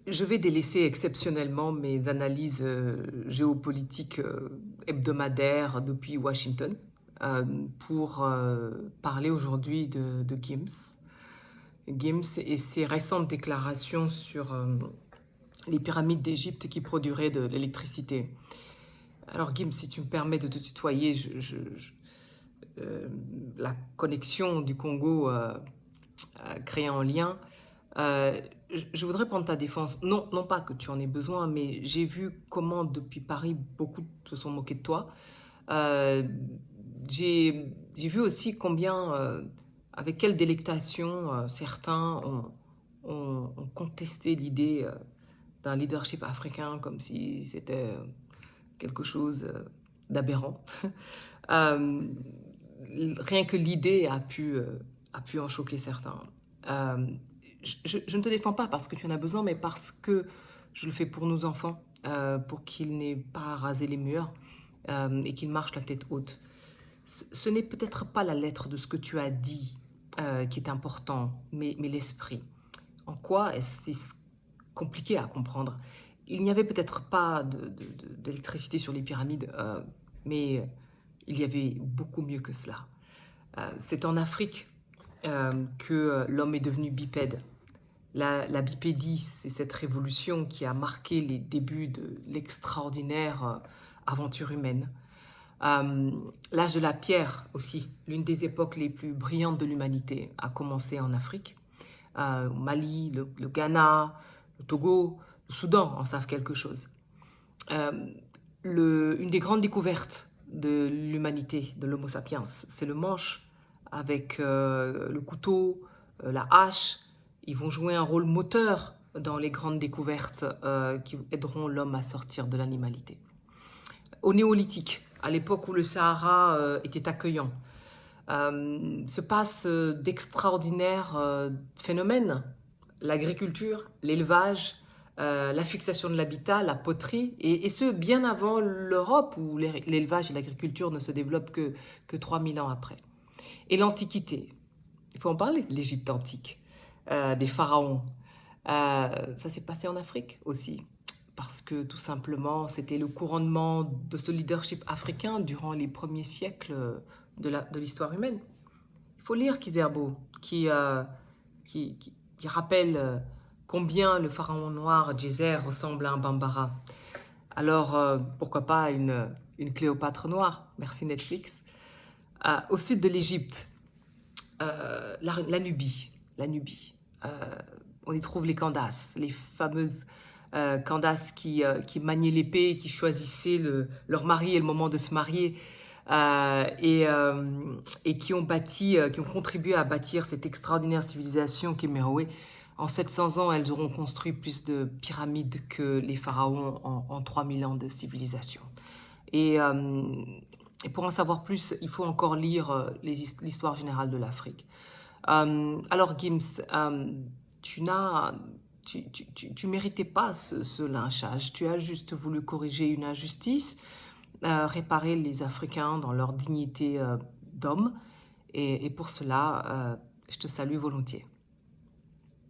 Je vais délaisser exceptionnellement mes analyses géopolitiques hebdomadaires depuis Washington pour parler aujourd'hui de Gims. Gims et ses récentes déclarations sur les pyramides d'Égypte qui produiraient de l'électricité. Alors Gims, si tu me permets de te tutoyer, la connexion du Congo créée en lien. Je voudrais prendre ta défense. Non, non pas que tu en aies besoin, mais j'ai vu comment depuis Paris, beaucoup se sont moqués de toi. Euh, j'ai vu aussi combien, avec quelle délectation, certains ont contesté l'idée d'un leadership africain comme si c'était quelque chose d'aberrant. Euh, Rien que l'idée a pu en choquer certains. Euh, je ne te défends pas parce que tu en as besoin, mais parce que je le fais pour nos enfants, pour qu'ils n'aient pas à raser les murs et qu'ils marchent la tête haute. Ce n'est peut-être pas la lettre de ce que tu as dit qui est important, mais l'esprit. En quoi est-ce compliqué à comprendre? Il n'y avait peut-être pas d'électricité sur les pyramides, mais il y avait beaucoup mieux que cela. C'est en Afrique que l'homme est devenu bipède. La bipédie, c'est cette révolution qui a marqué les débuts de l'extraordinaire aventure humaine. Euh, L'âge de la pierre aussi, l'une des époques les plus brillantes de l'humanité, a commencé en Afrique. Au Mali, le Ghana, le Togo, le Soudan en savent quelque chose. Euh, une des grandes découvertes de l'humanité, de l'Homo sapiens, c'est le manche avec le couteau, la hache. Ils vont jouer un rôle moteur dans les grandes découvertes qui aideront l'homme à sortir de l'animalité. Au néolithique, à l'époque où le Sahara était accueillant, se passent d'extraordinaires phénomènes. L'agriculture, l'élevage, la fixation de l'habitat, la poterie, et ce bien avant l'Europe où l'élevage et l'agriculture ne se développent que 3000 ans après. Et l'Antiquité, il faut en parler de l'Égypte antique, des pharaons. Ça s'est passé en Afrique aussi, parce que tout simplement, c'était le couronnement de ce leadership africain durant les premiers siècles de l'histoire humaine. Il faut lire Kizerbo, qui rappelle combien le pharaon noir Djéser ressemble à un Bambara. Alors, pourquoi pas une Cléopâtre noire? Merci Netflix. Au sud de l'Égypte, la Nubie. La Nubie. On y trouve les Candaces, les fameuses Candaces qui maniaient l'épée, qui choisissaient leur mari et le moment de se marier, et qui ont bâti, qui ont contribué à bâtir cette extraordinaire civilisation qu'est Méroé. En 700 ans, elles auront construit plus de pyramides que les pharaons en 3000 ans de civilisation. Et, euh, et pour en savoir plus, il faut encore lire l'histoire générale de l'Afrique. Alors Gims, tu n'as, tu méritais pas ce lynchage. Tu as juste voulu corriger une injustice, réparer les Africains dans leur dignité d'homme. Et pour cela, je te salue volontiers.